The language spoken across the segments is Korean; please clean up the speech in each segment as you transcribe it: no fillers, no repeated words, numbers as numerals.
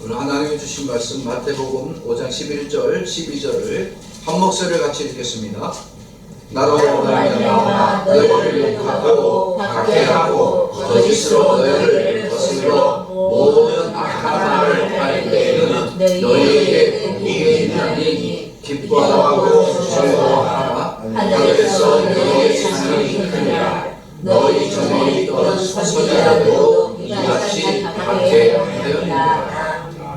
오늘 하나님이 주신 말씀 마태복음 5장 11절 12절을 한 목소리를 같이 읽겠습니다. 나로 말미암아 너희를 욕하고 박해하고 거짓으로 너희를 거슬러 모든 악한 말을 할 때에는 너희에게 복이 있나니 기뻐하고 즐거워하라. 하늘에서 너희의 상이 크니라. 너희 전에 있던 선지자들도 이같이 박해하였느니라.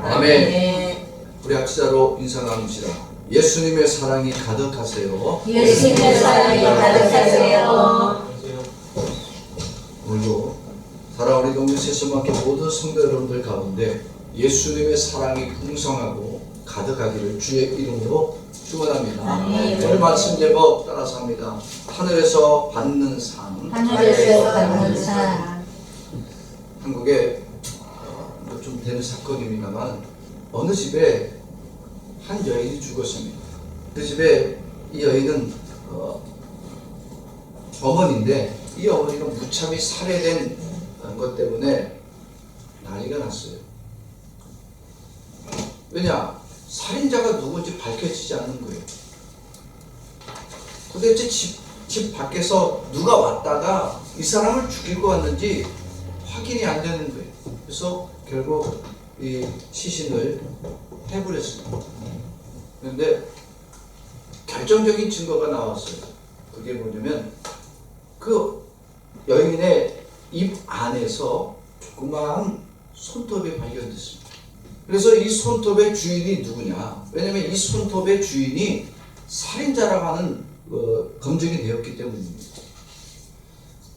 아멘. 우리 합시다로 인사 나눕시다. 예수님의 사랑이 가득하세요. 예수님의 사랑이 가득하세요. 오늘도 살아오리 동네 세수마켓 모든 성도 여러분들 가운데 예수님의 사랑이 풍성하고 가득하기를 주의 이름으로 축원합니다. 오늘 말씀 제목 따라서 합니다. 하늘에서 받는 상. 하늘에서 받는 상. 한국에 좀 되는 사건입니다만 어느 집에 한 여인이 죽었습니다. 그 집에 이 여인은 어머니인데 이 어머니가 무참히 살해된 것 때문에 난리가 났어요. 왜냐? 살인자가 누군지 밝혀지지 않는 거예요. 도대체 집 밖에서 누가 왔다가 이 사람을 죽이고 왔는지 확인이 안 되는 거예요. 그래서 결국 이 시신을 해버렸습니다. 그런데 결정적인 증거가 나왔어요. 그게 뭐냐면 그 여인의 입 안에서 조그마한 손톱이 발견됐습니다. 그래서 이 손톱의 주인이 누구냐? 왜냐하면 이 손톱의 주인이 살인자라고 하는 검증이 되었기 때문입니다.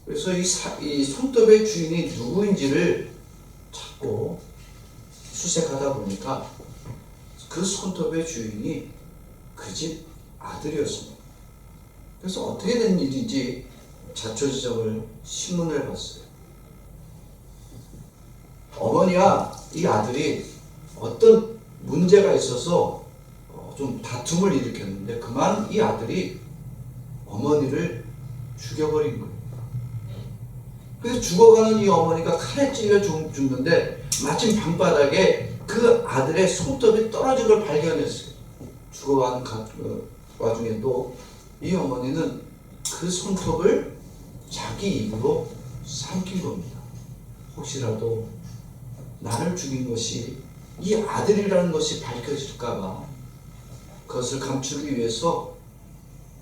그래서 이 손톱의 주인이 누구인지를 찾고 수색하다 보니까 그 손톱의 주인이 그 집 아들이었습니다. 그래서 어떻게 된 일인지 자초지종을 신문을 봤어요. 어머니와 이 아들이 어떤 문제가 있어서 좀 다툼을 일으켰는데 그만 이 아들이 어머니를 죽여버린 거예요. 그래서 죽어가는 이 어머니가 칼에 찔려 죽는데 마침 방바닥에 그 아들의 손톱이 떨어진 걸 발견했어요. 죽어가는 와중에 또 이 어머니는 그 손톱을 자기 입으로 삼킨 겁니다. 혹시라도 나를 죽인 것이 이 아들이라는 것이 밝혀질까봐 그것을 감추기 위해서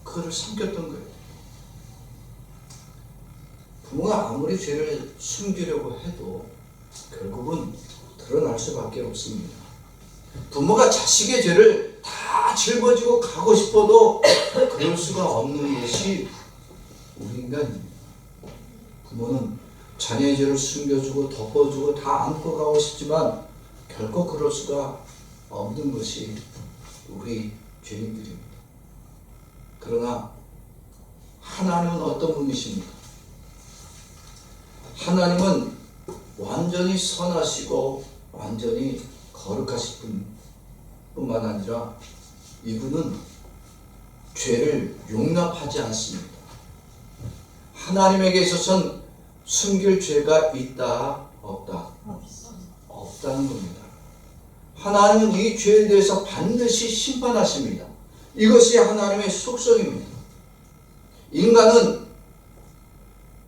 그를 삼켰던 거예요. 부모가 아무리 죄를 숨기려고 해도 결국은 드러날 수밖에 없습니다. 부모가 자식의 죄를 다 짊어지고 가고 싶어도 그럴 수가 없는 것이 우리 인간입니다. 부모는 자녀의 죄를 숨겨주고 덮어주고 다 안고 가고 싶지만 결코 그럴 수가 없는 것이 우리 죄인들입니다. 그러나 하나님은 어떤 분이십니까? 하나님은 완전히 선하시고 완전히 거룩하신 뿐만 아니라 이분은 죄를 용납하지 않습니다. 하나님에게 있어서는 숨길 죄가 있다 없다? 없다는 겁니다. 하나님은 이 죄에 대해서 반드시 심판하십니다. 이것이 하나님의 속성입니다. 인간은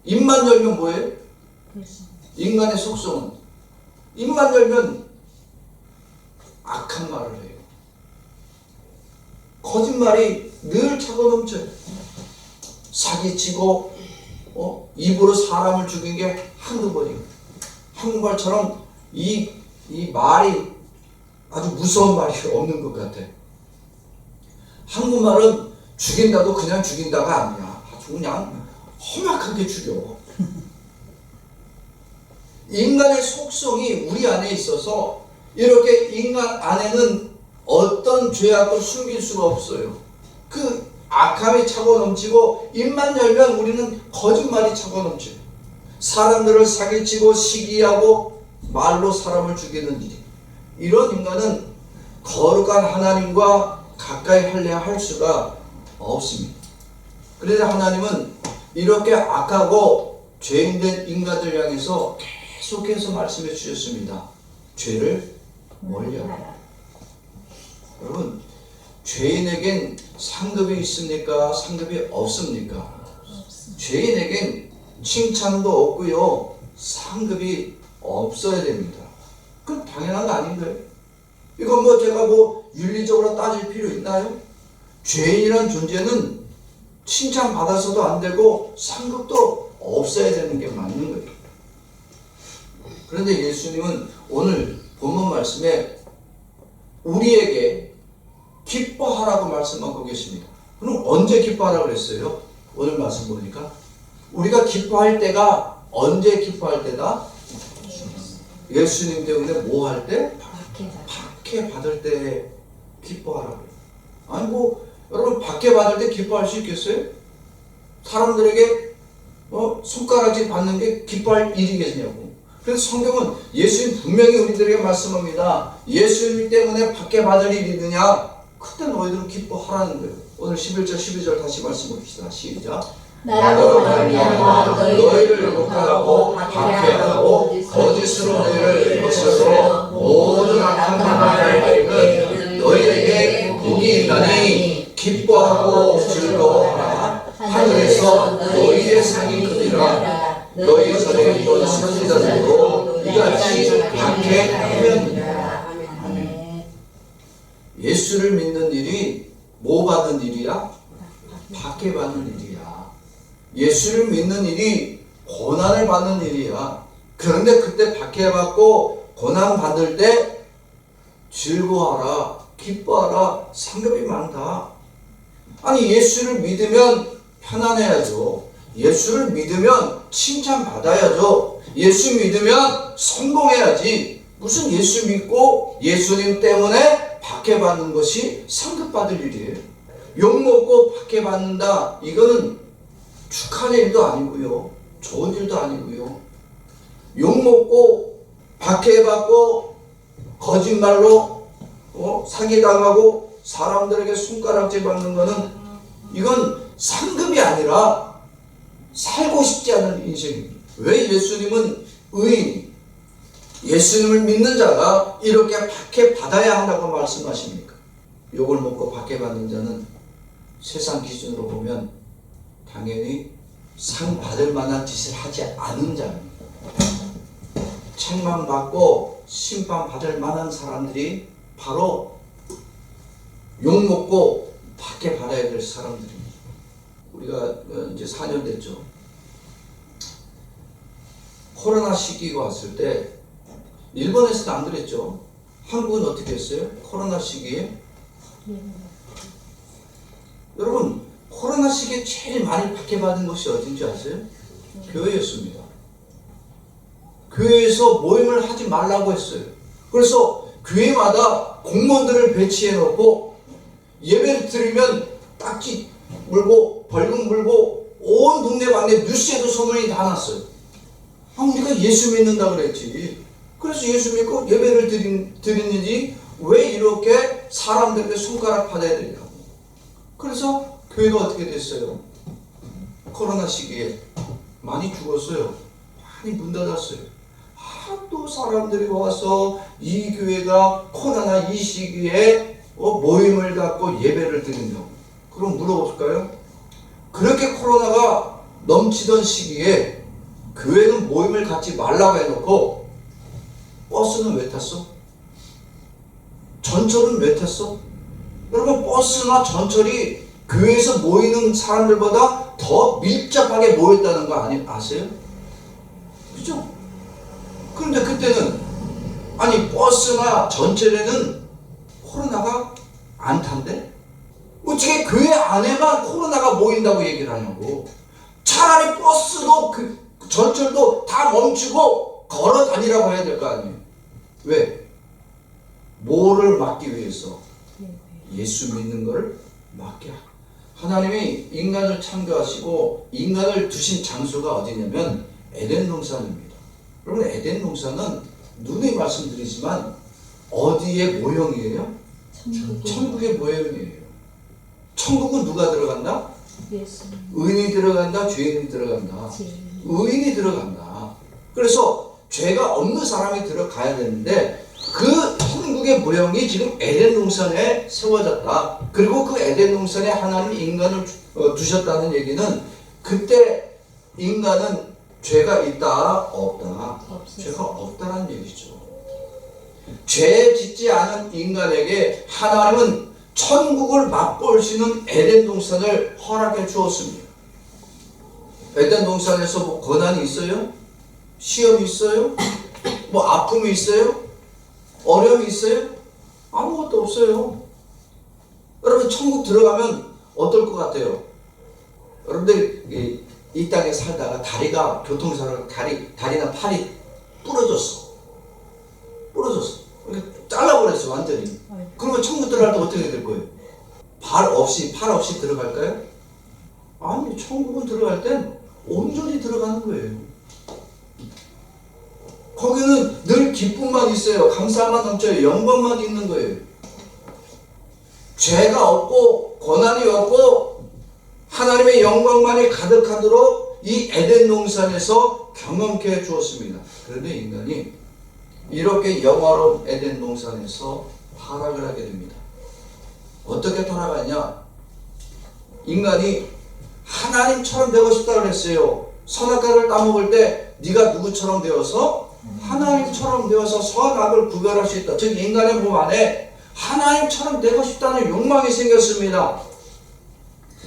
입만 열면 뭐예요? 인간의 속성은 입만 열면 악한 말을 해요. 거짓말이 늘 차고 넘쳐요. 사기치고 입으로 사람을 죽인 게 한두 번이에요. 한국말처럼 이 말이 아주 무서운 말이 없는 것 같아. 한국말은 죽인다도 그냥 죽인다가 아니야. 아주 그냥 험악하게 죽여. 인간의 속성이 우리 안에 있어서 이렇게 인간 안에는 어떤 죄악도 숨길 수가 없어요. 그 악함이 차고 넘치고 입만 열면 우리는 거짓말이 차고 넘쳐요. 사람들을 사기치고 시기하고 말로 사람을 죽이는 일이. 이런 인간은 거룩한 하나님과 가까이 하려 할 수가 없습니다. 그래서 하나님은 이렇게 악하고 죄인된 인간들 향해서 계속해서 말씀해 주셨습니다. 죄를 멀리하라. 여러분, 죄인에겐 상급이 있습니까? 상급이 없습니까? 죄인에겐 칭찬도 없고요, 상급이 없어야 됩니다. 그건 당연한 거 아닌가요? 이건 뭐 제가 뭐 윤리적으로 따질 필요 있나요? 죄인이란 존재는 칭찬받아서도 안 되고 상급도 없어야 되는 게 맞는 거예요. 그런데 예수님은 오늘 본문 말씀에 우리에게 기뻐하라고 말씀하고 계십니다. 그럼 언제 기뻐하라고 그랬어요? 오늘 말씀 보니까 우리가 기뻐할 때가 언제 기뻐할 때다? 예수님 때문에 뭐 할 때? 박해 받을 때 기뻐하라고. 아니 뭐 여러분 박해 받을 때 기뻐할 수 있겠어요? 사람들에게 손가락질 받는 게 기뻐할 일이겠냐고. 그래서 성경은 예수님 분명히 우리들에게 말씀합니다. 예수님 때문에 박해 받을 일이 있느냐? 그때 너희들은 기뻐하라는 거예요. 오늘 11절 12절 다시 말씀 봅시다. 시작. 나로 말미암아 너희를 욕하고 박해하고 거짓으로 너희를 거스려 모든 악한 말을 하기를 너희에게 복이 있나니 기뻐하고 즐거워하라. 하늘에서 너희의 상이 크니라. 너희 전에 있던 선지자들도 이같이 박해하였느니라. 예수를 믿는 일이 뭐 받는 일이야? 박해받는 일이야. 예수를 믿는 일이 고난을 받는 일이야. 그런데 그때 박해받고 고난받을 때 즐거워하라, 기뻐하라, 상급이 많다. 아니 예수를 믿으면 편안해야죠. 예수를 믿으면 칭찬받아야죠. 예수 믿으면 성공해야지. 무슨 예수 믿고 예수님 때문에 박해받는 것이 상급받을 일이에요. 욕먹고 박해받는다. 이거는 축하할 일도 아니고요, 좋은 일도 아니고요. 욕먹고 박해받고 거짓말로 사기당하고 사람들에게 손가락질 받는 거는 이건 상급이 아니라 살고 싶지 않은 인생입니다. 왜 예수님은 의인, 예수님을 믿는 자가 이렇게 박해받아야 한다고 말씀하십니까? 욕을 먹고 박해받는 자는 세상 기준으로 보면 당연히 상 받을 만한 짓을 하지 않은 자입니다. 책망받고 심판받을 만한 사람들이 바로 욕먹고 박해받아야 될 사람들입니다. 우리가 이제 4년 됐죠. 코로나 시기가 왔을 때 일본에서도 안 그랬죠. 한국은 어떻게 했어요? 코로나 시기에 여러분 코로나 시기에 제일 많이 박해받은 곳이 어딘지 아세요? 교회였습니다. 교회에서 모임을 하지 말라고 했어요. 그래서 교회마다 공무원들을 배치해 놓고 예배를 드리면 딱지 물고 벌금 물고 온 동네방네 뉴스에도 소문이 다 났어요. 우리가 예수 믿는다 그랬지. 그래서 예수 믿고 예배를 드리는지 왜 이렇게 사람들에게 손가락 받아야 되냐고. 그래서 교회가 어떻게 됐어요? 코로나 시기에 많이 죽었어요. 많이 문 닫았어요. 또 사람들이 와서 이 교회가 코로나 이 시기에 모임을 갖고 예배를 드린다고. 그럼 물어볼까요? 그렇게 코로나가 넘치던 시기에 교회는 모임을 갖지 말라고 해놓고 버스는 왜 탔어? 전철은 왜 탔어? 여러분 버스나 전철이 교회에서 모이는 사람들보다 더 밀접하게 모였다는 거 아세요? 그죠? 그런데 그때는 아니 버스나 전철에는 코로나가 안 탄대? 어떻게 교회 안에만 코로나가 모인다고 얘기를 하냐고. 차라리 버스도 전철도 다 멈추고 걸어 다니라고 해야 될 거 아니에요. 왜? 뭐를 막기 위해서? 예수 믿는 것을 막게 하고. 하나님이 인간을 창조하시고 인간을 두신 장소가 어디냐면 에덴 동산입니다. 여러분 에덴 동산은 누누이 말씀드리지만 어디의 모형이에요? 천국의 모형이에요. 천국은 누가 들어간다? 의인이 들어간다? 죄인이 들어간다? 의인이 들어간다. 그래서 죄가 없는 사람이 들어가야 되는데 그 천국 천국의 모형이 지금 에덴 동산에 세워졌다. 그리고 그 에덴 동산에 하나님이 인간을 두셨다는 얘기는 그때 인간은 죄가 있다 없다? 죄가 없다는 얘기죠. 죄 짓지 않은 인간에게 하나님은 천국을 맛볼 수 있는 에덴 동산을 허락해 주었습니다. 에덴 동산에서 뭐 고난이 있어요? 시험이 있어요? 뭐 아픔이 있어요? 어려움이 있어요? 아무것도 없어요. 여러분 천국 들어가면 어떨 것 같아요? 여러분들 이 땅에 살다가 다리가 교통사고로 다리나 팔이 부러졌어. 이렇게 잘라버렸어 완전히. 그러면 천국 들어갈 때 어떻게 될 거예요? 팔 없이 들어갈까요? 아니, 천국은 들어갈 땐 온전히 들어가는 거예요. 거기는 늘 기쁨만 있어요. 감사만 넘쳐요. 영광만 있는 거예요. 죄가 없고 고난이 없고 하나님의 영광만이 가득하도록 이 에덴 동산에서 경험케 해 주었습니다. 그런데 인간이 이렇게 영화로운 에덴 동산에서 타락을 하게 됩니다. 어떻게 타락하냐? 인간이 하나님처럼 되고 싶다 그랬어요. 선악과를 따먹을 때 네가 누구처럼 되어서 하나님처럼 되어서 선악을 구별할 수 있다. 즉 인간의 몸 안에 하나님처럼 되고 싶다는 욕망이 생겼습니다.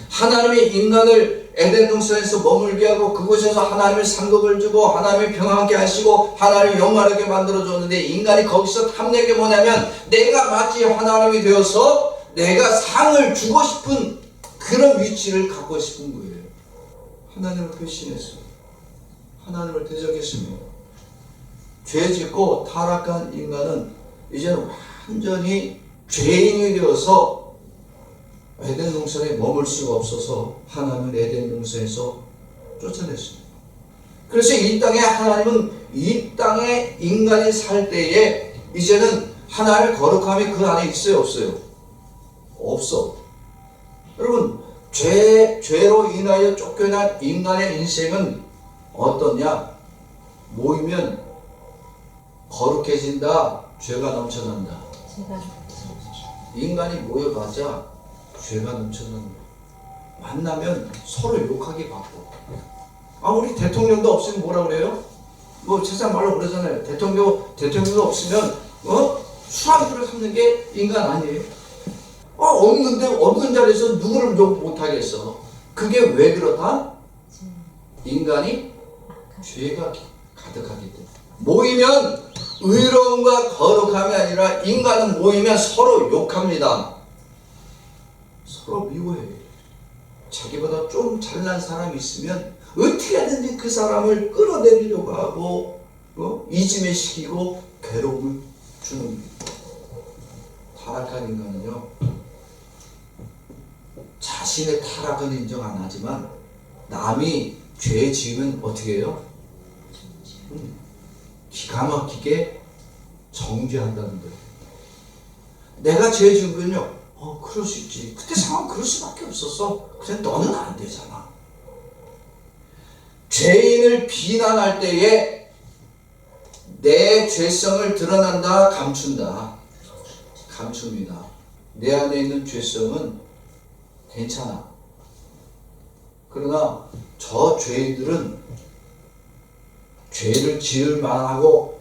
하나님이 인간을 에덴 동산에서 머물게 하고 그곳에서 하나님의 상급을 주고 하나님의 평안케 하시고 하나님의 영광하게 만들어줬는데 인간이 거기서 탐낸 게 뭐냐면 내가 마치 하나님이 되어서 내가 상을 주고 싶은 그런 위치를 갖고 싶은 거예요. 하나님을 배신했어요. 하나님을 대적했습니다. 죄 짓고 타락한 인간은 이제는 완전히 죄인이 되어서 에덴 동산에 머물 수가 없어서 하나님은 에덴 동산에서 쫓아냈습니다. 그래서 이 땅에 하나님은 이 땅에 인간이 살 때에 이제는 하나님의 거룩함이 그 안에 있어요 없어요? 없어. 여러분 죄로 인하여 쫓겨난 인간의 인생은 어떠냐? 모이면 거룩해진다. 죄가 넘쳐난다. 인간이 모여가자 죄가 넘쳐나는 거예요. 만나면 서로 욕하기 바빠. 우리 대통령도 없으면 뭐라 그래요? 뭐 세상 말로 그러잖아요. 대통령도 없으면 수학으로 삼는 게 인간 아니에요? 없는 자리에서 누구를 욕 못하겠어. 그게 왜 그렇다? 인간이 죄가 가득하기 때문에. 모이면 의로움과 거룩함이 아니라 인간은 모이면 서로 욕합니다. 서로 미워해요. 자기보다 좀 잘난 사람이 있으면 어떻게든지 그 사람을 끌어내리려고 하고 이짐에 시키고 괴로움을 주는 거예요. 타락한 인간은요 자신의 타락은 인정 안 하지만 남이 죄 지으면 어떻게 해요? 기가 막히게 정죄한다는 거예요. 내가 죄 지으면요 그럴 수 있지. 그때 상황 그럴 수밖에 없었어. 근데 너는 안 되잖아. 죄인을 비난할 때에 내 죄성을 드러난다, 감춘다. 감춥니다. 내 안에 있는 죄성은 괜찮아. 그러나 저 죄인들은 죄를 지을 만하고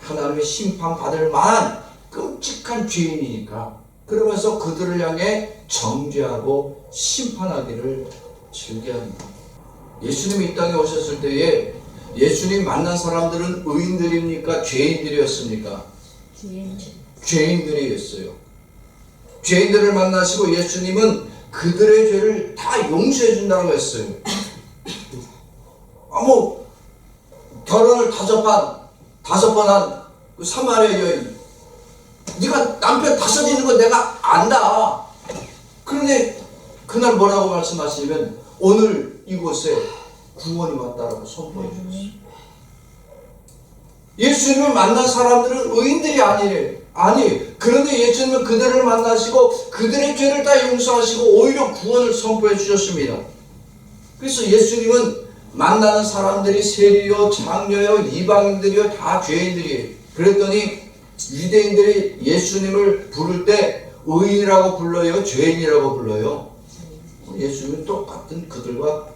하나님의 심판받을 만한 끔찍한 죄인이니까 그러면서 그들을 향해 정죄하고 심판하기를 즐겨합니다. 예수님이 이 땅에 오셨을 때에 예수님 만난 사람들은 의인들입니까? 죄인들이었습니까? 죄인들이었어요. 죄인들을 만나시고 예수님은 그들의 죄를 다 용서해 준다고 했어요. 결혼을 다섯 번 한 그 사마리아 여인, 네가 남편 다섯 있는 거 내가 안다. 그런데 그날 뭐라고 말씀하시냐면 오늘 이곳에 구원이 왔다라고 선포해 주셨어요. 예수님을 만난 사람들은 의인들이 아니래. 그런데 예수님은 그들을 만나시고 그들의 죄를 다 용서하시고 오히려 구원을 선포해 주셨습니다. 그래서 예수님은 만나는 사람들이 세리요, 장녀요, 이방인들이요 다 죄인들이에요. 그랬더니 유대인들이 예수님을 부를 때 의인이라고 불러요? 죄인이라고 불러요? 예수님은 똑같은 그들과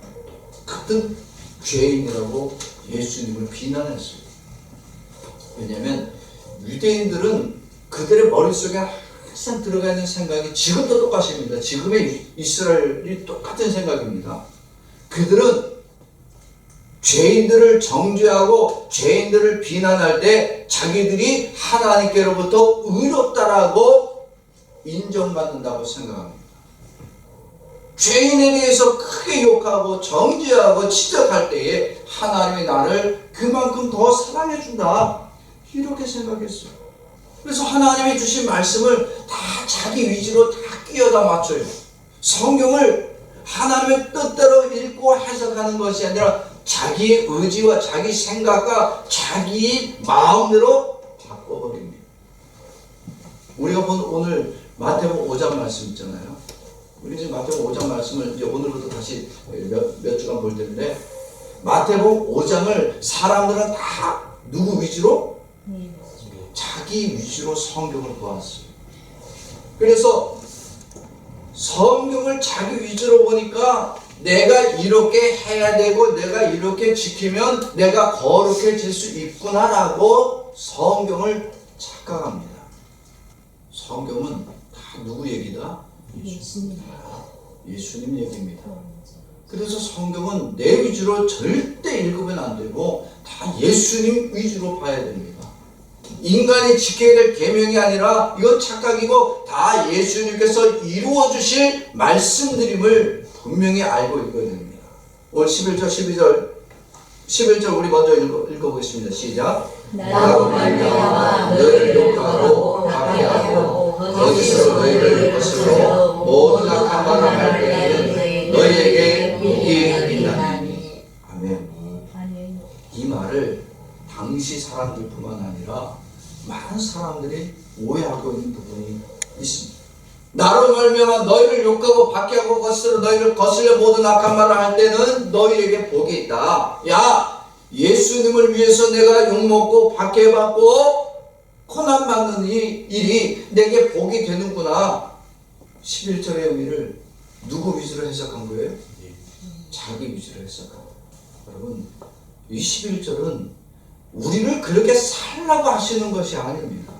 같은 죄인이라고 예수님을 비난했어요. 왜냐하면 유대인들은 그들의 머릿속에 항상 들어가 있는 생각이 지금도 똑같습니다. 지금의 이스라엘이 똑같은 생각입니다. 그들은 죄인들을 정죄하고 죄인들을 비난할 때 자기들이 하나님께로부터 의롭다라고 인정받는다고 생각합니다. 죄인에 대해서 크게 욕하고 정죄하고 지적할 때에 하나님이 나를 그만큼 더 사랑해 준다, 이렇게 생각했어요. 그래서 하나님이 주신 말씀을 다 자기 위주로 다 끼워다 맞춰요. 성경을 하나님의 뜻대로 읽고 해석하는 것이 아니라 자기 의지와 자기 생각과 자기 마음대로 바꿔버립니다. 우리가 본 오늘 마태복음 5장 말씀 있잖아요. 우리 지금 마태복음 5장 말씀을 이제 오늘부터 다시 몇 주간 볼 텐데, 마태복음 5장을 사람들은 다 누구 위주로? 자기 위주로 성경을 보았어요. 그래서 성경을 자기 위주로 보니까 내가 이렇게 해야 되고 내가 이렇게 지키면 내가 거룩해질 수 있구나라고 성경을 착각합니다. 성경은 다 누구 얘기다? 예수님 얘기입니다. 그래서 성경은 내 위주로 절대 읽으면 안 되고 다 예수님 위주로 봐야 됩니다. 인간이 지켜야 될 계명이 아니라 이건 착각이고 다 예수님께서 이루어 주실 말씀드림을 분명히 알고 읽어야 됩니다. 오늘 11절 11절 우리 먼저 읽어보겠습니다. 시작. 나로 말미암아 너희를 욕하고 박해하고 거짓으로 너희를 거스르고 모든 악한 말을 할 때에는 너희에게 복이 있나니. 아멘. 이 말을 당시 사람들뿐만 아니라 많은 사람들이 오해하고 있는 부분이 있습니다. 나로 말미암아 너희를 욕하고 박해하고 거스르 너희를 거슬려 모든 악한 말을 할 때는 너희에게 복이 있다. 야, 예수님을 위해서 내가 욕먹고 박해받고 고난받는 이 일이 내게 복이 되는구나. 11절의 의미를 누구 위주로 해석한 거예요? 자기 위주로 해석한 거예요. 여러분, 이 11절은 우리를 그렇게 살라고 하시는 것이 아닙니다.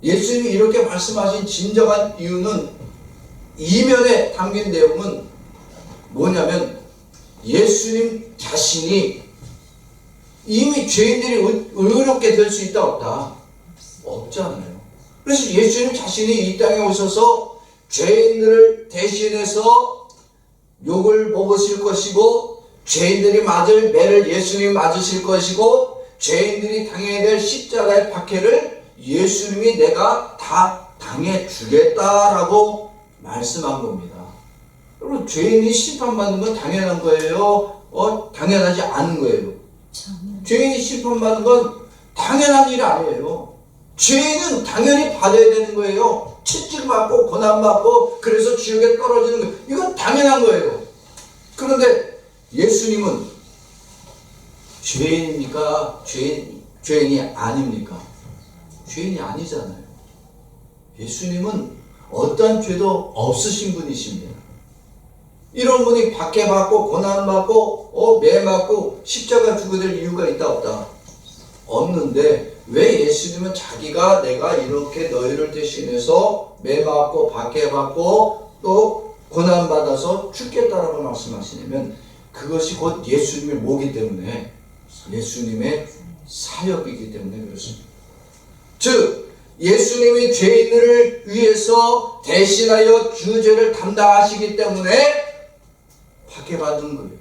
예수님이 이렇게 말씀하신 진정한 이유는, 이면에 담긴 내용은 뭐냐면 예수님 자신이 이미 죄인들이 의롭게 될 수 있다 없다? 없잖아요. 그래서 예수님 자신이 이 땅에 오셔서 죄인들을 대신해서 욕을 먹으실 것이고 죄인들이 맞을 매를 예수님이 맞으실 것이고 죄인들이 당해야 될 십자가의 박해를 예수님이 내가 다 당해 주겠다라고 말씀한 겁니다. 여러분, 죄인이 심판받는 건 당연한 거예요? 당연하지 않은 거예요? 죄인이 심판받는 건 당연한 일이 아니에요. 죄인은 당연히 받아야 되는 거예요. 채찍받고 고난받고 그래서 지옥에 떨어지는 거예요. 이건 당연한 거예요. 그런데 예수님은 죄인입니까? 죄인이 아닙니까? 죄인이 아니잖아요. 예수님은 어떠한 죄도 없으신 분이십니다. 이런 분이 박해받고 고난받고 매맞고 십자가 죽어야 될 이유가 있다 없다? 없는데 왜 예수님은 자기가 내가 이렇게 너희를 대신해서 매맞고 박해받고 또 고난받아서 죽겠다라고 말씀하시냐면, 그것이 곧 예수님의 모기 때문에, 예수님의 사역이기 때문에 그렇습니다. 즉 예수님이 죄인들을 위해서 대신하여 그 죄를 담당하시기 때문에 박해받는 거예요.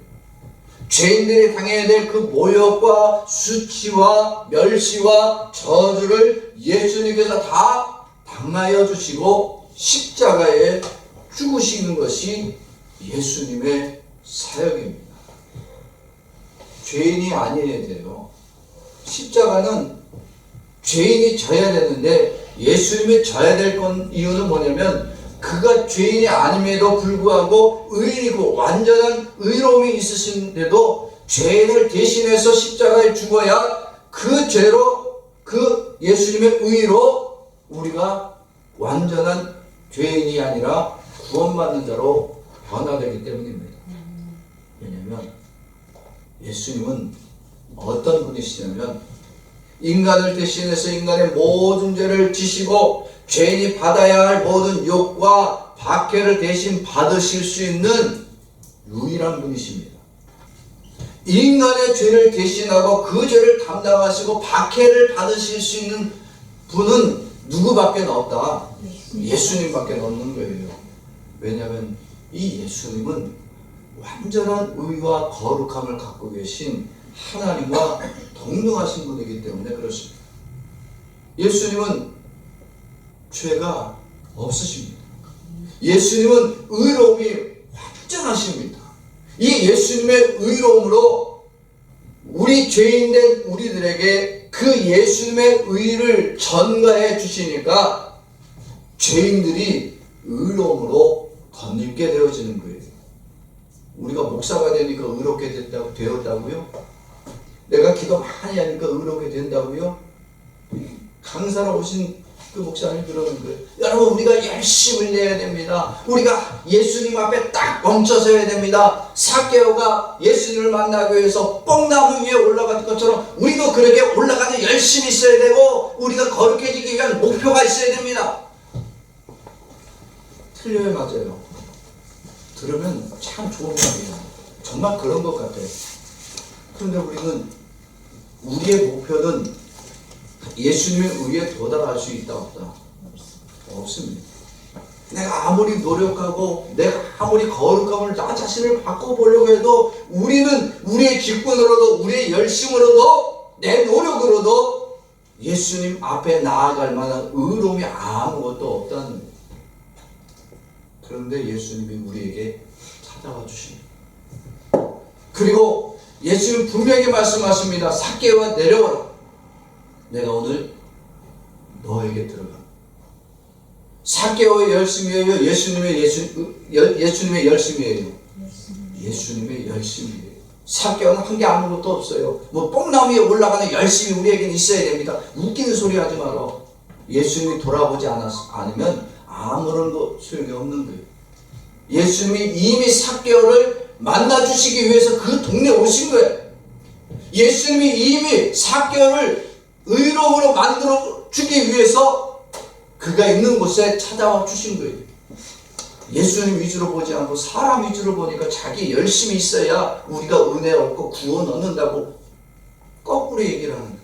죄인들이 당해야 될 그 모욕과 수치와 멸시와 저주를 예수님께서 다 당하여 주시고 십자가에 죽으시는 것이 예수님의 사역입니다. 죄인이 아니어야 돼요. 십자가는 죄인이 져야 되는데 예수님이 져야 될 이유는 뭐냐면, 그가 죄인이 아님에도 불구하고 의인이고 완전한 의로움이 있으신데도 죄인을 대신해서 십자가에 죽어야 그 죄로 그 예수님의 의로 우리가 완전한 죄인이 아니라 구원받는 자로 변화되기 때문입니다. 왜냐하면 예수님은 어떤 분이시냐면 인간을 대신해서 인간의 모든 죄를 지시고 죄인이 받아야 할 모든 욕과 박해를 대신 받으실 수 있는 유일한 분이십니다. 인간의 죄를 대신하고 그 죄를 담당하시고 박해를 받으실 수 있는 분은 누구밖에 없다? 예수님밖에 없는 거예요. 왜냐하면 이 예수님은 완전한 의와 거룩함을 갖고 계신 하나님과 동등하신 분이기 때문에 그렇습니다. 예수님은 죄가 없으십니다. 예수님은 의로움이 완전하십니다. 이 예수님의 의로움으로 우리 죄인된 우리들에게 그 예수님의 의를 전가해 주시니까 죄인들이 의로움으로 덧입게 되어지는 거예요. 우리가 목사가 되니까 의롭게 되었다고요? 내가 기도 많이 하니까 의롭게 된다고요? 강사로 오신 그 목사님 그러는 거예요. 여러분, 우리가 열심을 내야 됩니다. 우리가 예수님 앞에 딱 멈춰서야 됩니다. 삭개오가 예수님을 만나기 위해서 뽕나무 위에 올라간 것처럼 우리도 그렇게 올라가서 열심히 있어야 되고 우리가 거룩해지기 위한 목표가 있어야 됩니다. 틀려요, 맞아요? 들으면 참 좋은 말이에요. 정말 그런 것 같아요. 그런데 우리는 우리의 목표는 예수님의 의에 도달할 수 있다 없다? 없습니다. 내가 아무리 노력하고 내가 아무리 거룩함을 나 자신을 바꿔보려고 해도 우리는 우리의 직분으로도 우리의 열심으로도 내 노력으로도 예수님 앞에 나아갈 만한 의로움이 아무것도 없다는 거예요. 그런데 예수님이 우리에게 찾아와 주십니다. 그리고 예수님 분명히 말씀하십니다. 삭개오가 내려오라. 내가 오늘 너에게 들어가. 삭개오의 열심이에요? 예수님의 열심이에요? 예수님의 열심이에요. 삭개오는 한 게 아무것도 없어요. 뭐 뽕나무 위에 올라가는 열심이 우리에게는 있어야 됩니다. 웃기는 소리 하지 마라. 예수님이 돌아보지 않으면 아무런 거 소용이 없는 거예요. 예수님이 이미 삭개오를 만나주시기 위해서 그 동네에 오신 거예요. 예수님이 이미 삭개오를 의로움으로 만들어 주기 위해서 그가 있는 곳에 찾아와 주신 거예요. 예수님 위주로 보지 않고 사람 위주로 보니까 자기 열심히 있어야 우리가 은혜 얻고 구원 얻는다고 거꾸로 얘기를 하는 거예요.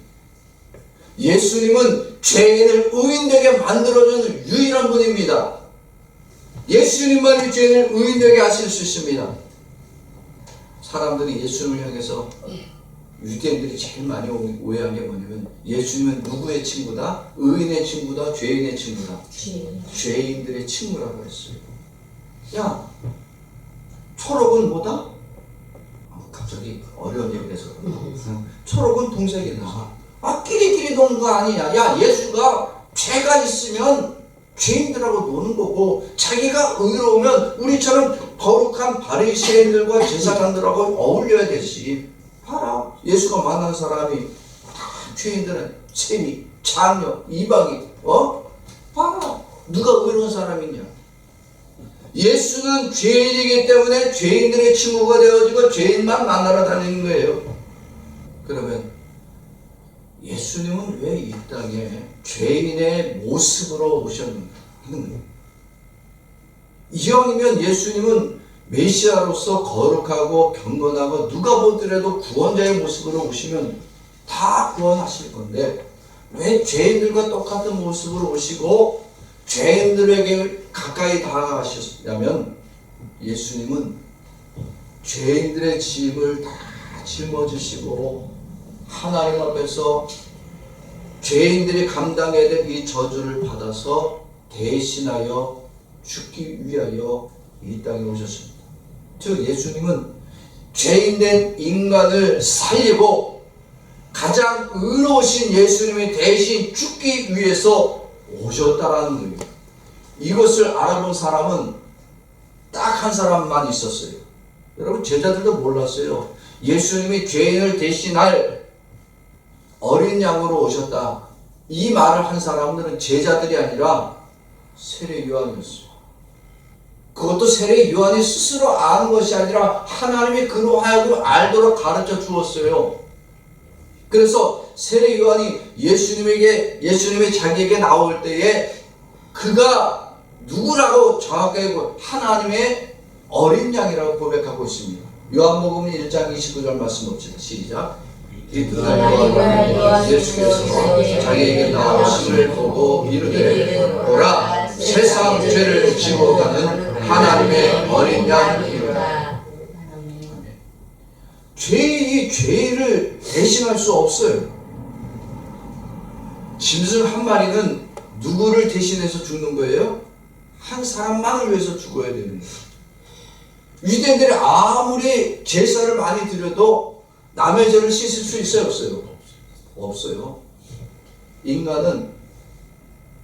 예수님은 죄인을 의인되게 만들어주는 유일한 분입니다. 예수님만이 죄인을 의인되게 하실 수 있습니다. 사람들이 예수님을 향해서 유대인들이 제일 많이 오해한 게 뭐냐면 예수님은 누구의 친구다? 의인의 친구다? 죄인의 친구다? 죄인들의 친구라고 했어요. 야, 초록은 뭐다? 갑자기 어려운 얘기를 해서 초록은 동색이다. 끼리끼리 노는 거 아니냐. 야, 예수가 죄가 있으면 죄인들하고 노는 거고 자기가 의로우면 우리처럼 거룩한 바리새인들과 제사장들하고 어울려야 되지. 봐라, 예수가 만난 사람이 다 죄인들은 세리, 장녀, 이방인, 봐라, 누가 의로운 사람이냐. 예수는 죄인이기 때문에 죄인들의 친구가 되어지고 죄인만 만나러 다니는 거예요. 그러면 예수님은 왜 이 땅에 죄인의 모습으로 오셨는가? 이왕이면 예수님은 메시아로서 거룩하고 경건하고 누가 보더라도 구원자의 모습으로 오시면 다 구원하실 건데 왜 죄인들과 똑같은 모습으로 오시고 죄인들에게 가까이 다가가셨냐면 예수님은 죄인들의 짐을 다 짊어지시고 하나님 앞에서 죄인들이 감당해야 될 이 저주를 받아서 대신하여 죽기 위하여 이 땅에 오셨습니다. 즉 예수님은 죄인된 인간을 살리고 가장 의로우신 예수님이 대신 죽기 위해서 오셨다라는 거예요. 이것을 알아본 사람은 딱 한 사람만 있었어요. 여러분, 제자들도 몰랐어요. 예수님이 죄인을 대신할 어린 양으로 오셨다. 이 말을 한 사람들은 제자들이 아니라 세례 요한이었어요. 그것도 세례 요한이 스스로 아는 것이 아니라 하나님이 그로 하여금 알도록 가르쳐 주었어요. 그래서 세례 요한이 예수님이 자기에게 나올 때에 그가 누구라고 정확하게 하나님의 어린 양이라고 고백하고 있습니다. 요한복음 1장 29절 말씀 봅시다. 시작. 이튿날 요한은 예수께서 자기에게 나오심을 보고 이르되 보라 세상 죄를 지고 가는 하나님의 어린 양이로다. 죄를 대신할 수 없어요. 짐승 한 마리는 누구를 대신해서 죽는 거예요? 한 사람만을 위해서 죽어야 되는 거예요. 유대인들이 아무리 제사를 많이 드려도 남의 죄를 씻을 수 있어요? 없어요? 없어요. 인간은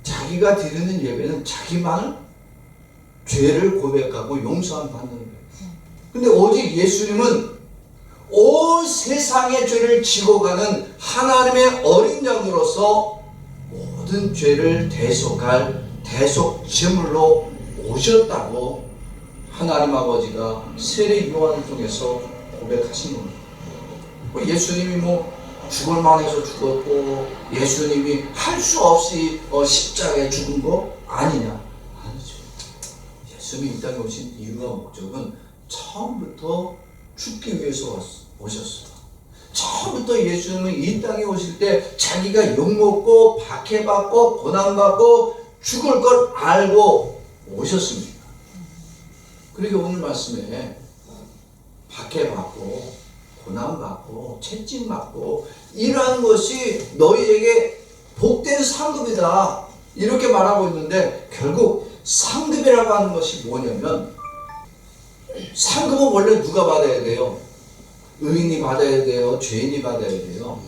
자기가 드리는 예배는 자기만을 죄를 고백하고 용서함 받는 거예요. 근데 오직 예수님은 온 세상의 죄를 지고 가는 하나님의 어린 양으로서 모든 죄를 대속할 대속제물로 오셨다고 하나님 아버지가 세례 요한을 통해서 고백하신 겁니다. 예수님이 죽을 만해서 죽었고 예수님이 할 수 없이 십자가에 죽은 거 아니냐? 아니죠. 예수님이 이 땅에 오신 이유와 목적은 처음부터 죽기 위해서 오셨어요. 처음부터 예수님은 이 땅에 오실 때 자기가 욕먹고 박해받고 고난받고 죽을 걸 알고 오셨습니다. 그리고 오늘 말씀에 박해받고 고난받고 채찍받고 이러한 것이 너희에게 복된 상급이다 이렇게 말하고 있는데, 결국 상급이라고 하는 것이 뭐냐면, 상급은 원래 누가 받아야 돼요? 의인이 받아야 돼요? 죄인이 받아야 돼요?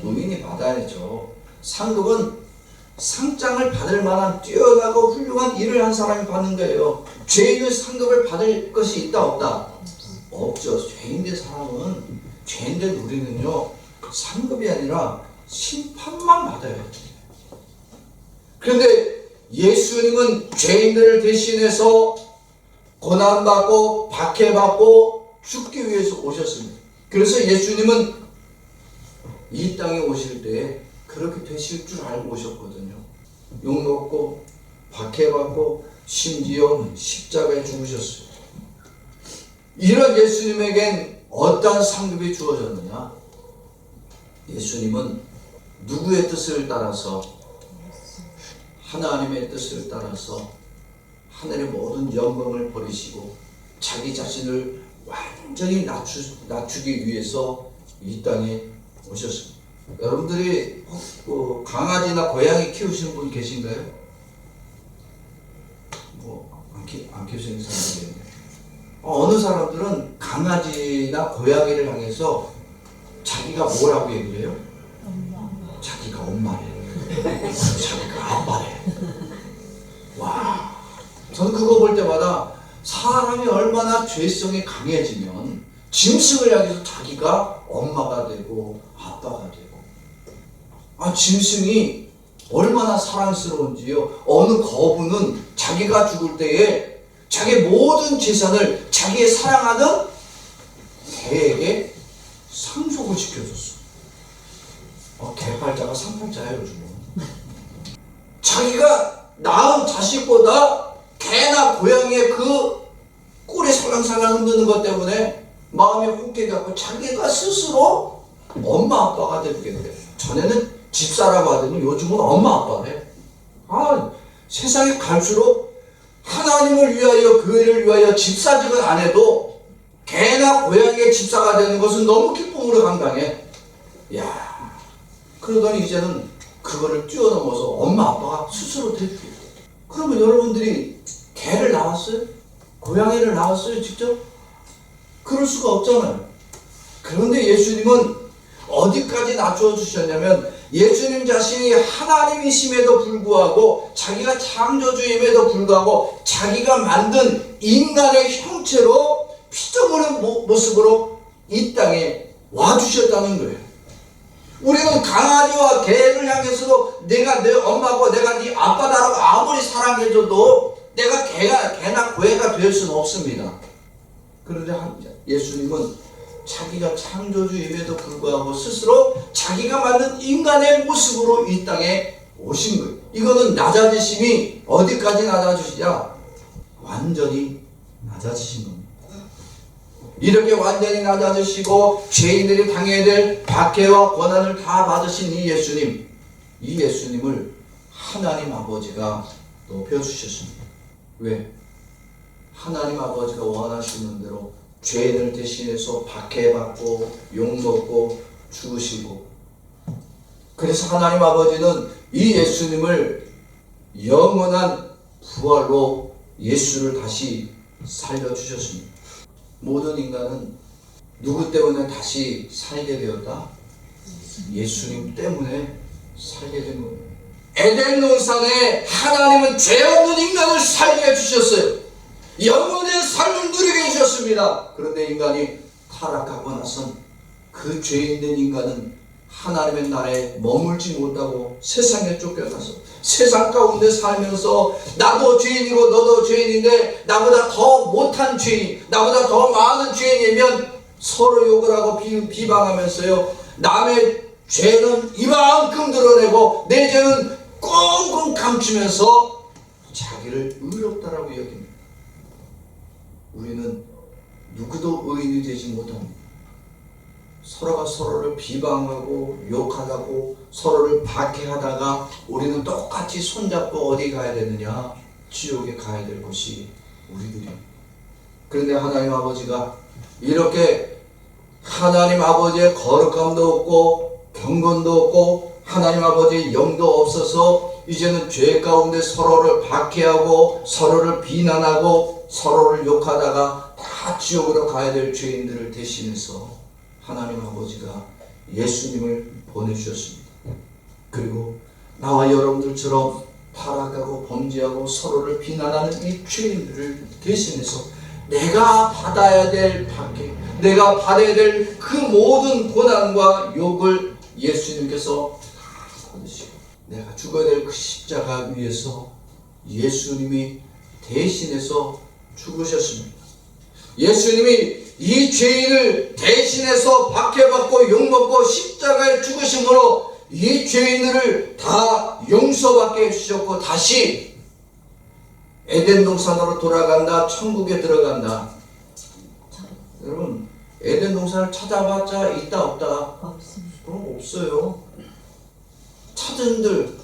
의인이 받아야죠. 상급은 상장을 받을 만한 뛰어나고 훌륭한 일을 한 사람이 받는 거예요. 죄인은 상급을 받을 것이 있다 없다? 없죠. 죄인된 사람은, 죄인된 우리는요 상급이 아니라 심판만 받아야 돼요. 그런데 예수님은 죄인들을 대신해서 고난받고 박해받고 죽기 위해서 오셨습니다. 그래서 예수님은 이 땅에 오실 때 그렇게 되실 줄 알고 오셨거든요. 욕먹고 박해받고 심지어 십자가에 죽으셨어요. 이런 예수님에겐 어떤 상급이 주어졌느냐? 예수님은 누구의 뜻을 따라서, 하나님의 뜻을 따라서 하늘의 모든 영광을 버리시고 자기 자신을 완전히 낮추기 위해서 이 땅에 오셨습니다. 여러분들이 강아지나 고양이 키우시는 분 계신가요? 안 키우시는 사람이 있네요. 어느 사람들은 강아지나 고양이를 향해서 자기가 뭐라고 얘기를 해요? 자기가 엄마래. 자기가 아빠래. 와, 저는 그거 볼 때마다 사람이 얼마나 죄성이 강해지면 짐승을 향해서 자기가 엄마가 되고 아빠가 되고, 짐승이 얼마나 사랑스러운지요. 어느 거부는 자기가 죽을 때에 자기 모든 재산을 자기의 사랑하는 개에게 상속을 시켜줬어. 개팔자가 상팔자예요, 요즘은. 자기가 낳은 자식보다 개나 고양이의 그 꼬리 살랑살랑 흔드는 것 때문에 마음이 혹해갖고 자기가 스스로 엄마 아빠가 되게 돼. 전에는 집사라고 하더니 요즘은 엄마 아빠래. 세상에 갈수록 하나님을 위하여, 교회를 위하여 집사직을 안 해도 개나 고양이의 집사가 되는 것은 너무 기쁨으로 감당해. 그러더니 이제는 그거를 뛰어넘어서 엄마 아빠가 스스로 되게. 그러면 여러분들이 개를 낳았어요? 고양이를 낳았어요, 직접? 그럴 수가 없잖아요. 그런데 예수님은 어디까지 낮춰 주셨냐면, 예수님 자신이 하나님이심에도 불구하고, 자기가 창조주임에도 불구하고 자기가 만든 인간의 형체로 피조물의 모습으로 이 땅에 와주셨다는 거예요. 우리는 강아지와 개를 향해서도 내가 내 엄마고 내가 네 아빠다라고 아무리 사랑해줘도 내가 개나 고해가 될 수는 없습니다. 그런데 예수님은 자기가 창조주임에도 불구하고 스스로 자기가 만든 인간의 모습으로 이 땅에 오신 거예요. 이거는 낮아지심이 어디까지 낮아지시냐? 완전히 낮아지신 겁니다. 이렇게 완전히 낮아지시고 죄인들이 당해야 될 박해와 고난을 다 받으신 이 예수님을 하나님 아버지가 높여주셨습니다. 왜? 하나님 아버지가 원하시는 대로 죄인을 대신해서 박해받고 욕먹고 죽으시고, 그래서 하나님 아버지는 이 예수님을 영원한 부활로 예수를 다시 살려주셨습니다. 모든 인간은 누구 때문에 다시 살게 되었다? 예수님 때문에 살게 된 겁니다. 에덴 동산에 하나님은 죄 없는 인간을 살게 해주셨어요. 영원의 삶을 누리게 해주셨습니다. 그런데 인간이 타락하고 나선 그 죄 있는 인간은 하나님의 나라에 머물지 못하고 세상에 쫓겨나서 세상 가운데 살면서 나도 죄인이고 너도 죄인인데 나보다 더 못한 죄인, 나보다 더 많은 죄인이면 서로 욕을 하고 비방하면서요, 남의 죄는 이만큼 드러내고 내 죄는 꽁꽁 감추면서 자기를 의롭다라고 여깁니다. 우리는 누구도 의인이 되지 못합니다. 서로가 서로를 비방하고 욕하고 서로를 박해하다가 우리는 똑같이 손잡고 어디 가야 되느냐? 지옥에 가야 될 것이 우리들입니다. 그런데 하나님 아버지가 이렇게 하나님 아버지의 거룩함도 없고 경건도 없고 하나님 아버지의 영도 없어서 이제는 죄 가운데 서로를 박해하고 서로를 비난하고 서로를 욕하다가 다 지옥으로 가야 될 죄인들을 대신해서 하나님 아버지가 예수님을 보내주셨습니다. 그리고 나와 여러분들처럼 타락하고 범죄하고 서로를 비난하는 이 죄인들을 대신해서 내가 받아야 될 박해, 내가 받아야 될 그 모든 고난과 욕을 예수님께서 다 받으시고 내가 죽어야 될 그 십자가 위에서 예수님이 대신해서 죽으셨습니다. 예수님이 이 죄인을 대신해서 박해받고 욕먹고 십자가에 죽으심으로 이 죄인들을 다 용서받게 해주셨고 다시 에덴 동산으로 돌아간다, 천국에 들어간다. 여러분, 에덴 동산을 찾아봤자 있다 없다? 그럼 없어요. 찾은들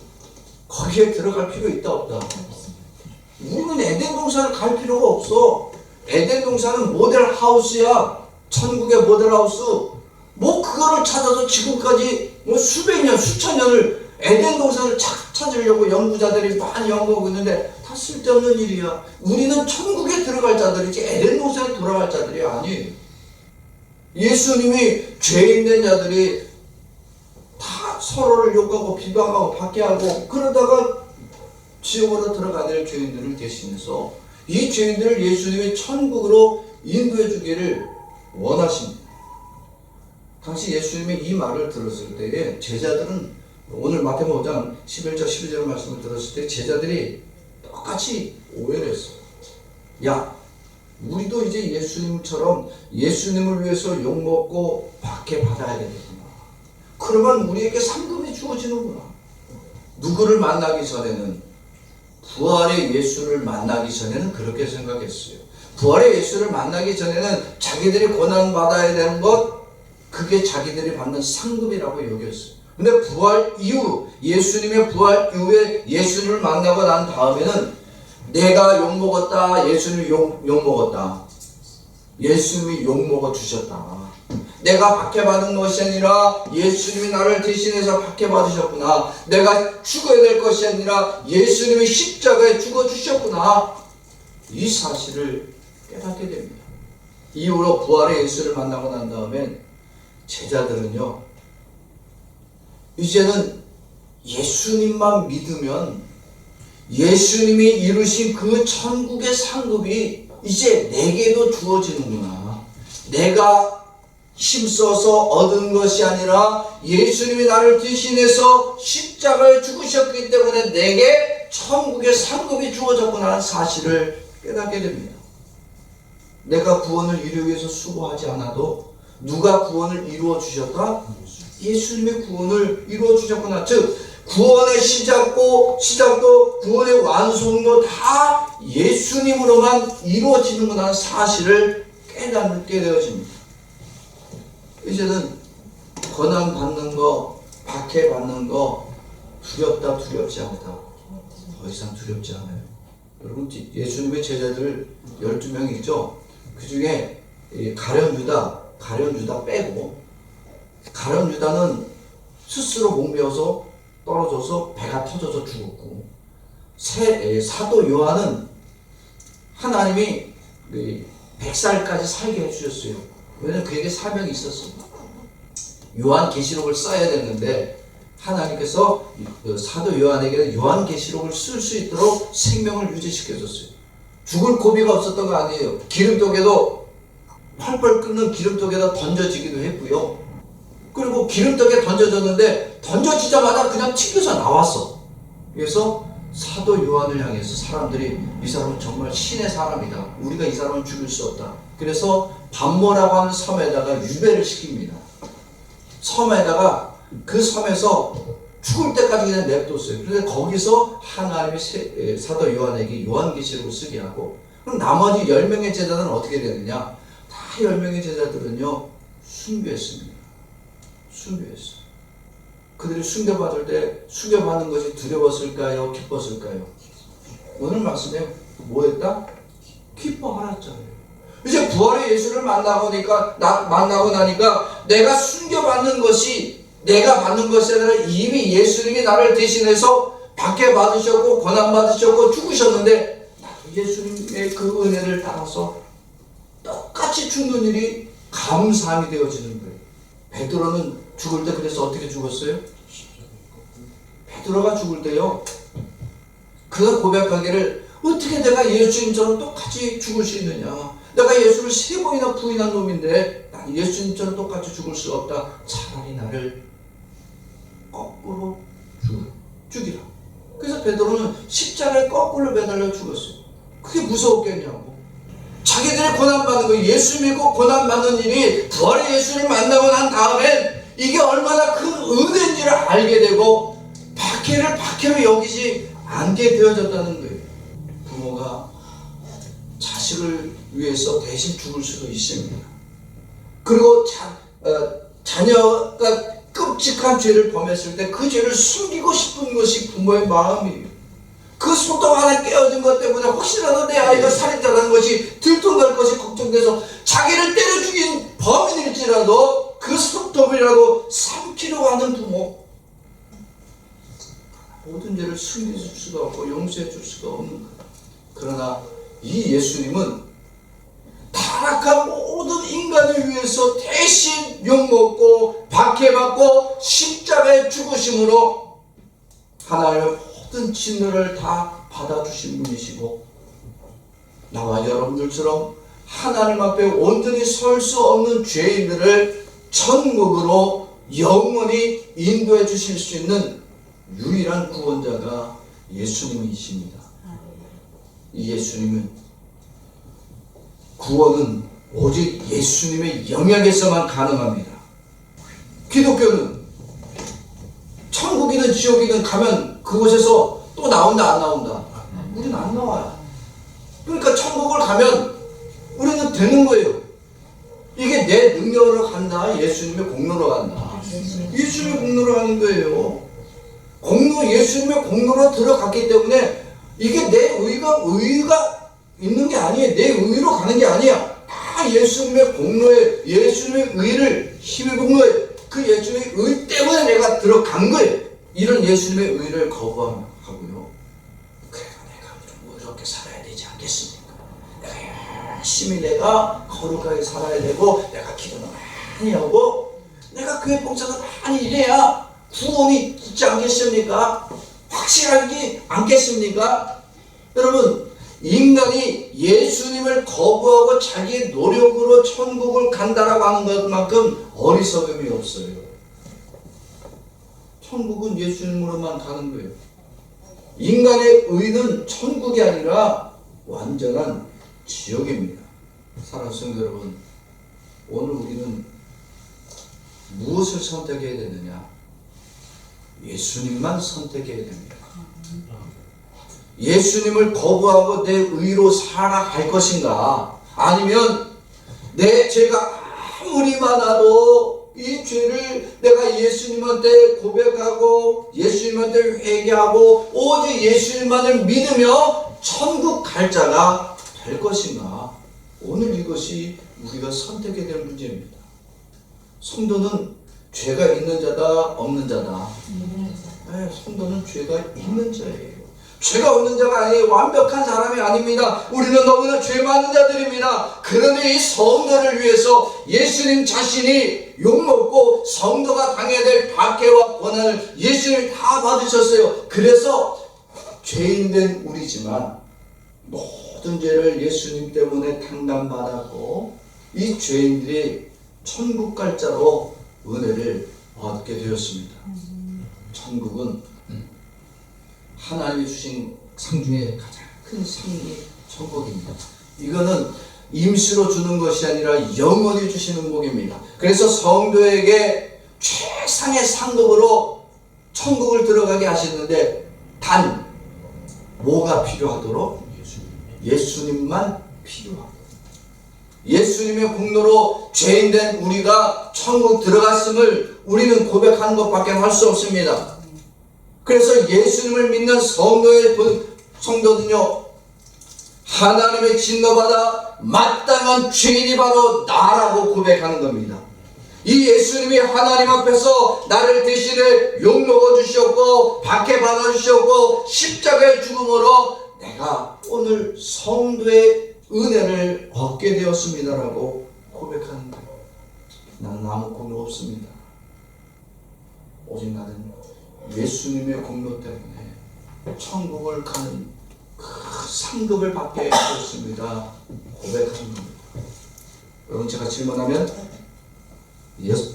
거기에 들어갈 필요 있다 없다? 우리는 에덴 동산을 갈 필요가 없어. 에덴 동산은 모델 하우스야. 천국의 모델 하우스. 뭐 그거를 찾아서 지금까지 뭐 수백 년, 수천 년을 에덴 동산을 찾으려고 연구자들이 많이 연구하고 있는데 다 쓸데없는 일이야. 우리는 천국에 들어갈 자들이지 에덴 동산에 돌아갈 자들이 아니에요. 예수님이 죄 있는 자들이 다 서로를 욕하고 비방하고 박해하고 그러다가 지옥으로 들어가야 될 죄인들을 대신해서 이 죄인들을 예수님이 천국으로 인도해 주기를 원하십니다. 당시 예수님이 이 말을 들었을 때에 제자들은 오늘 마태복음 5장 11절 12절 말씀을 들었을 때 제자들이 똑같이 오해를 했어요. 야, 우리도 이제 예수님처럼 예수님을 위해서 욕먹고 박해받아야 되겠구나. 그러면 우리에게 상급이 주어지는구나. 누구를 만나기 전에는, 부활의 예수를 만나기 전에는 그렇게 생각했어요. 부활의 예수를 만나기 전에는 자기들이 고난받아야 되는 것, 그게 자기들이 받는 상급이라고 여겼어요. 근데 부활 이후, 예수님의 부활 이후에 예수님을 만나고 난 다음에는 내가 욕먹었다, 예수님이 욕먹었다, 예수님이 욕먹어 주셨다, 내가 박해받은 것이 아니라 예수님이 나를 대신해서 박해받으셨구나, 내가 죽어야 될 것이 아니라 예수님이 십자가에 죽어주셨구나, 이 사실을 깨닫게 됩니다. 이후로 부활의 예수를 만나고 난 다음엔 제자들은요, 이제는 예수님만 믿으면 예수님이 이루신 그 천국의 상급이 이제 내게도 주어지는구나. 내가 힘써서 얻은 것이 아니라 예수님이 나를 대신해서 십자가에 죽으셨기 때문에 내게 천국의 상급이 주어졌구나 하는 사실을 깨닫게 됩니다. 내가 구원을 이루기 위해서 수고하지 않아도 누가 구원을 이루어 주셨다? 예수님의 구원을 이루어 주셨구나. 즉 구원의 시작도 구원의 완성도 다 예수님으로만 이루어지는구나 하는 사실을 깨닫게 되어집니다. 이제는 고난 받는 거, 박해 받는 거 두렵다 두렵지 않다. 더 이상 두렵지 않아요. 여러분 예수님의 제자들 12명이 있죠. 그 중에 가룟 유다 빼고, 가룟 유다는 스스로 목매어서 떨어져서 배가 터져서 죽었고, 사도 요한은 하나님이 100살까지 살게 해주셨어요. 왜냐면 그에게 사명이 있었습니다. 요한계시록을 써야 됐는데 하나님께서 사도 요한에게는 요한계시록을 쓸 수 있도록 생명을 유지시켜줬어요. 죽을 고비가 없었던 거 아니에요. 기름독에도 펄펄 끓는 기름독에다 던져지기도 했고요. 그리고 기름독에 던져졌는데 던져지자마자 그냥 튕겨서 나왔어. 그래서 사도 요한을 향해서 사람들이 이 사람은 정말 신의 사람이다. 우리가 이 사람은 죽일 수 없다. 그래서 반모라고 하는 섬에다가 유배를 시킵니다. 섬에다가 그 섬에서 죽을 때까지 그냥 냅뒀어요. 그런데 거기서 하나님이 사도 요한에게 요한계시록을 쓰게 하고, 그럼 나머지 10명의 제자들은 어떻게 되느냐? 다 10명의 제자들은요 순교했습니다. 순교했어요. 그들이 순교받을 때 순교받는 것이 두려웠을까요? 기뻤을까요? 오늘 말씀에 뭐 했다? 기뻐하랬잖아요. 이제 부활의 예수를 만나고 나니까 내가 순교받는 것이 내가 받는 것이 아니라 이미 예수님이 나를 대신해서 박해 받으셨고 고난 받으셨고 죽으셨는데 예수님의 그 은혜를 따라서 똑같이 죽는 일이 감사함이 되어지는 거예요. 베드로는 죽을 때 그래서 어떻게 죽었어요? 베드로가 죽을 때요, 그가 고백하기를 어떻게 내가 예수님처럼 똑같이 죽을 수 있느냐? 내가 예수를 3번이나 부인한 놈인데 난 예수님처럼 똑같이 죽을 수 없다. 차라리 나를 거꾸로 죽이라. 그래서 베드로는 십자가에 거꾸로 매달려 죽었어요. 그게 무서웠겠냐고. 자기들이 고난받는 거, 예수 믿고 고난받는 일이 부활의 예수를 만나고 난 다음엔 이게 얼마나 큰 은혜인지를 알게 되고 박해를 박해로 여기지 않게 되어졌다는 거예요. 부모가 자식을 위해서 대신 죽을 수도 있습니다. 그리고 자녀가 끔찍한 죄를 범했을 때 그 죄를 숨기고 싶은 것이 부모의 마음이에요. 그 손톱 하나 깨어진 것 때문에 혹시라도 내 아이가 살인자라는 것이 들통날 것이 걱정돼서 자기를 때려 죽인 범인일지라도 그 손톱이라도 삼키려고 하는 부모, 모든 죄를 숨겨줄 수가 없고 용서해 줄 수가 없는 거예요. 그러나 이 예수님은 타락한 모든 인간을 위해서 대신 욕먹고 박해받고 십자가에 죽으심으로 하나님의 모든 진노를 다 받아주신 분이시고, 나와 여러분들처럼 하나님 앞에 온전히 설 수 없는 죄인들을 천국으로 영원히 인도해 주실 수 있는 유일한 구원자가 예수님이십니다. 이 예수님은, 구원은 오직 예수님의 영역에서만 가능합니다. 기독교는 천국이든 지옥이든 가면 그곳에서 또 나온다 안 나온다? 우리는 안 나와요. 그러니까 천국을 가면 우리는 되는 거예요. 이게 내 능력으로 간다, 예수님의 공로로 간다. 예수님의 공로로 가는 거예요. 예수님의 공로로 들어갔기 때문에 이게 내 의가 있는 게 아니에요. 내 의로 가는 게 아니야. 다 예수님의 공로에, 예수님의 의를 힘입은 거예요. 그 예수님의 의 때문에 내가 들어간 거예요. 이런 예수님의 의를 거부하고요. 그래, 내가 좀 의롭게 살아야 되지 않겠습니까? 내가 열심히 내가 거룩하게 살아야 되고, 내가 기도를 많이 하고, 내가 교회 봉사를 많이 해야 구원이 있지 않겠습니까? 확실하지 않겠습니까? 여러분, 인간이 예수님을 거부하고 자기 노력으로 천국을 간다라고 하는 것만큼 어리석음이 없어요. 천국은 예수님으로만 가는 거예요. 인간의 의는 천국이 아니라 완전한 지옥입니다. 사랑하는 성도 여러분, 오늘 우리는 무엇을 선택해야 되느냐? 예수님만 선택해야 됩니다. 예수님을 거부하고 내 의로 살아갈 것인가? 아니면 내 죄가 아무리 많아도 이 죄를 내가 예수님한테 고백하고 예수님한테 회개하고 오직 예수님만을 믿으며 천국 갈 자가 될 것인가? 오늘 이것이 우리가 선택해야 될 문제입니다. 성도는 죄가 있는 자다 없는 자다. 성도는 죄가 있는 자예요. 죄가 없는 자가 아니에요. 완벽한 사람이 아닙니다. 우리는 너무나 죄 많은 자들입니다. 그런데 이 성도를 위해서 예수님 자신이 욕먹고 성도가 당해야 될 박해와 고난을 예수님이 다 받으셨어요. 그래서 죄인된 우리지만 모든 죄를 예수님 때문에 탕감받았고 이 죄인들이 천국 갈 자로 은혜를 얻게 되었습니다. 천국은 하나님이 주신 상 중에 가장 큰 상이 천국입니다. 이거는 임시로 주는 것이 아니라 영원히 주시는 복입니다. 그래서 성도에게 최상의 상급으로 천국을 들어가게 하시는데 단 뭐가 필요하도록? 예수님만 필요하도록. 예수님의 공로로 죄인된 우리가 천국 들어갔음을 우리는 고백하는 것밖에 할 수 없습니다. 그래서 예수님을 믿는 성도는요, 하나님의 진노받아 마땅한 죄인이 바로 나라고 고백하는 겁니다. 이 예수님이 하나님 앞에서 나를 대신에 욕먹어 주셨고 박해받아 주셨고 십자가의 죽음으로 내가 오늘 성도의 은혜를 얻게 되었습니다라고 고백하는 거예요. 나는 아무 공로 없습니다. 오직 나는 예수님의 공로 때문에 천국을 가는 그 상급을 받게 되었습니다. 고백하는 겁니다. 여러분, 제가 질문하면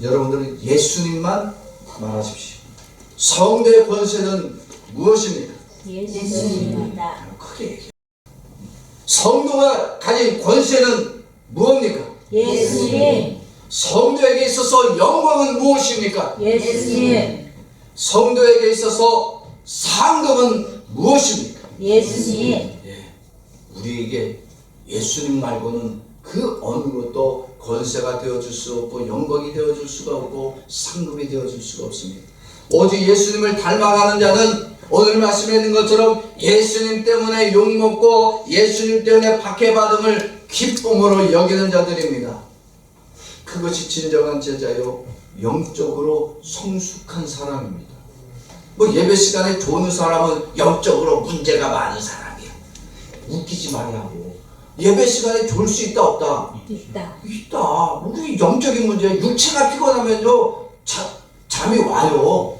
여러분들은 예수님만 말하십시오. 성도의 권세는 무엇입니까? 예수님입니다. 크게 얘기해요. 성도가 가진 권세는 무엇입니까? 예수님. 성도에게 있어서 영광은 무엇입니까? 예수님. 성도에게 있어서 상급은 무엇입니까? 예수님. 예, 우리에게 예수님 말고는 그 어느 것도 권세가 되어줄 수 없고 영광이 되어줄 수가 없고 상급이 되어줄 수가 없습니다. 오직 예수님을 닮아가는 자는 오늘 말씀에 있는 것처럼 예수님 때문에 욕먹고 예수님 때문에 박해받음을 기쁨으로 여기는 자들입니다. 그것이 진정한 제자요, 영적으로 성숙한 사람입니다. 뭐 예배 시간에 조는 사람은 영적으로 문제가 많은 사람이야. 웃기지 말라고. 예배 시간에 졸 수 있다 없다? 있다. 있다. 우리 영적인 문제야. 육체가 피곤하면요 잠이 와요.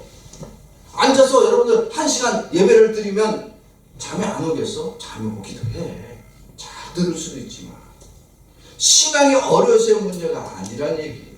앉아서 여러분들 1시간 예배를 드리면 잠이 안 오겠어? 잠이 오기도 해. 잘 들을 수도 있지만 신앙이 어려서의 문제가 아니란 얘기예요.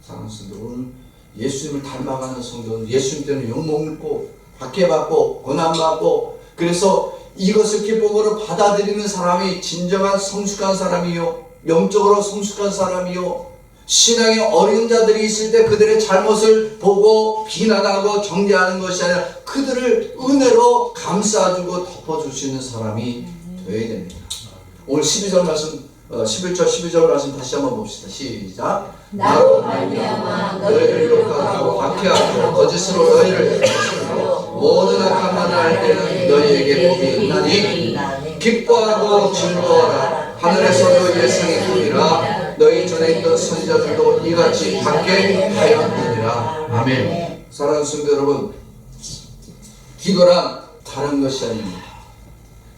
사랑하는 성도는 예수님을 닮아가는 성도는 예수님 때문에 욕먹고 박해받고 고난받고 그래서 이것을 기쁨으로 받아들이는 사람이 진정한 성숙한 사람이요, 영적으로 성숙한 사람이요, 신앙의 어린 자들이 있을 때 그들의 잘못을 보고 비난하고 정죄하는 것이 아니라 그들을 은혜로 감싸주고 덮어줄 수 있는 사람이 되어야 됩니다. 오늘 12절 말씀, 11절 12절 말씀 다시 한번 봅시다. 시작. 나로 말미암아 너희를 욕하고 박해하고 거짓으로 너희를 모든 악한 말을 할 때는 너희에게 복이 있나니 기뻐하고 즐거워라. 하늘에서도 예상이 크니라. 너희 전에 있던 선지자들도 이같이 박해하였느니라. 아멘. 사랑하는 성도 여러분, 기도란 다른 것이 아닙니다.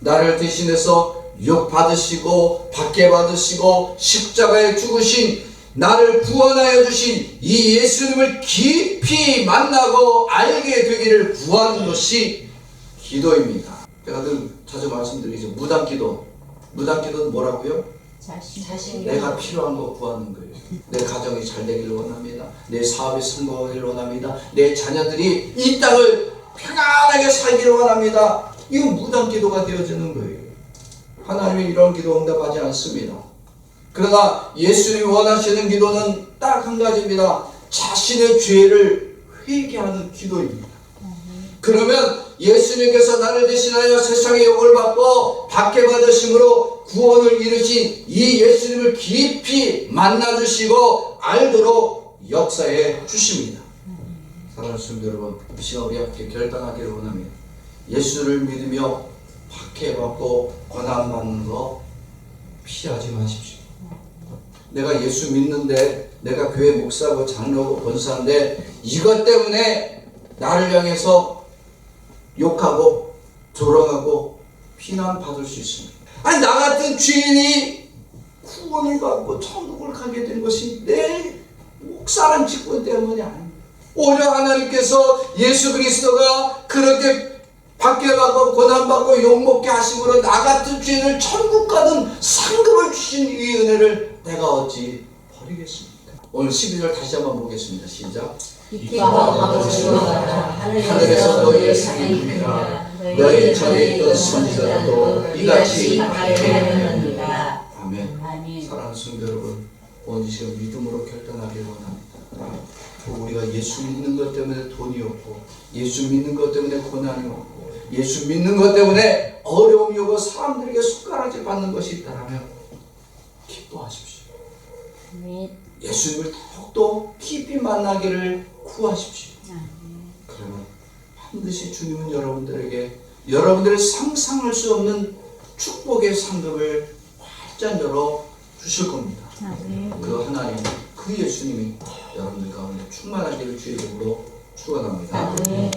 나를 대신해서 욕 받으시고 박해 받으시고 십자가에 죽으신 나를 구원하여 주신 이 예수님을 깊이 만나고 알게 되기를 구하는 것이 기도입니다. 제가 늘 자주 말씀드리죠. 무당기도. 무당기도는 뭐라고요? 자신. 내가 필요한 거 구하는 거예요. 내 가정이 잘 되기를 원합니다. 내 사업이 성공하기를 원합니다. 내 자녀들이 이 땅을 평안하게 살기를 원합니다. 이거 무당기도가 되어지는 거예요. 하나님이 이런 기도 응답하지 않습니다. 그러나 예수님이 원하시는 기도는 딱 한 가지입니다. 자신의 죄를 회개하는 기도입니다. 그러면 예수님께서 나를 대신하여 세상의 욕을 받고 박해받으심으로 구원을 이루신 이 예수님을 깊이 만나주시고 알도록 역사해 주십니다. 사랑하는 성도 여러분, 이 시간 우리 함께 결단하기를 원합니다. 예수를 믿으며 박해받고 고난받는 거 피하지 마십시오. 내가 예수 믿는데, 내가 교회 목사고 장로고 권사인데 이것 때문에 나를 향해서 욕하고 조롱하고 비난받을 수 있습니다. 아니, 나 같은 죄인이 구원을 받고 천국을 가게 된 것이 내 목사란 직분 때문이 아닙니다. 오히려 하나님께서 예수 그리스도가 그렇게 박해받고 고난받고 욕먹게 하심으로 나 같은 죄인을 천국 가는 상급을 주신 이 은혜를 내가 어찌 버리겠습니까? 오늘 12절 다시 한번 보겠습니다. 시작. 하늘에서 너희의 상이 굽니라. 너희 전에 있던 선지자들도 이같이 박해하느니라. 아멘. 아멘. 사랑하는 성도 여러분, 오늘 이 시간 믿음으로 결단하기를 원합니다. 우리가 예수 믿는 것 때문에 돈이 없고, 예수 믿는 것 때문에 고난이 없고, 예수 믿는 것 때문에 어려움이 오고 사람들에게 손가락질 받는 것이 있다면 기뻐하십시오. 아멘. 예수님을 더욱더 깊이 만나기를 구하십시오. 그러면 반드시 주님은 여러분들에게 여러분들의 상상할 수 없는 축복의 상급을 활짝 열어 주실 겁니다. 아멘. 그 하나님, 그 예수님이 여러분들 가운데 충만하기를 주의 이름으로 축원합니다. 아멘.